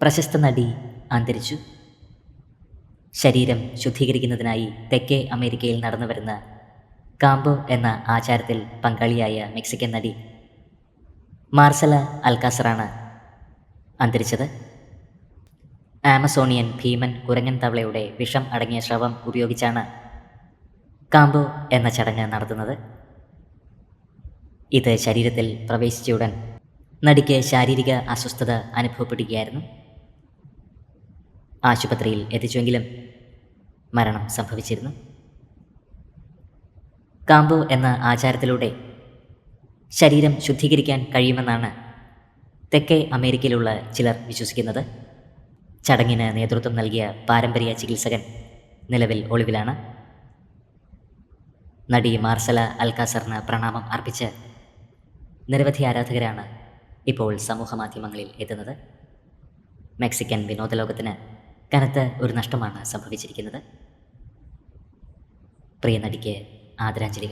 പ്രശസ്ത നടി അന്തരിച്ചു. ശരീരം ശുദ്ധീകരിക്കുന്നതിനായി തെക്കേ അമേരിക്കയിൽ നടന്നുവരുന്ന കാംബോ എന്ന ആചാരത്തിൽ പങ്കാളിയായ മെക്സിക്കൻ നടി മാർസല അൽക്കാസറാണ് അന്തരിച്ചത്. ആമസോണിയൻ ഭീമൻ കുരങ്ങൻ തവളയുടെ വിഷം അടങ്ങിയ സ്രവം ഉപയോഗിച്ചാണ് കാംബോ എന്ന ചടങ്ങ് നടത്തുന്നത്. ഇത് ശരീരത്തിൽ പ്രവേശിച്ചയുടൻ നടിക്ക് ശാരീരിക അസ്വസ്ഥത അനുഭവപ്പെടുകയായിരുന്നു. ആശുപത്രിയിൽ എത്തിച്ചുവെങ്കിലും മരണം സംഭവിച്ചിരുന്നു. കാംബോ എന്ന ആചാരത്തിലൂടെ ശരീരം ശുദ്ധീകരിക്കാൻ കഴിയുമെന്നാണ് തെക്കേ അമേരിക്കയിലുള്ള ചിലർ വിശ്വസിക്കുന്നത്. ചടങ്ങിന് നേതൃത്വം നൽകിയ പാരമ്പര്യ ചികിത്സകൻ നിലവിൽ ഒളിവിലാണ്. നടി മാർസല അൽക്കാസറിന് പ്രണാമം അർപ്പിച്ച് നിരവധി ആരാധകരാണ് ഇപ്പോൾ സമൂഹമാധ്യമങ്ങളിൽ എത്തുന്നത്. മെക്സിക്കൻ വിനോദലോകത്തിന് കനത്ത ഒരു നഷ്ടമാണ് സംഭവിച്ചിരിക്കുന്നത്. പ്രിയ നടിക്ക് ആദരാഞ്ജലികൾ.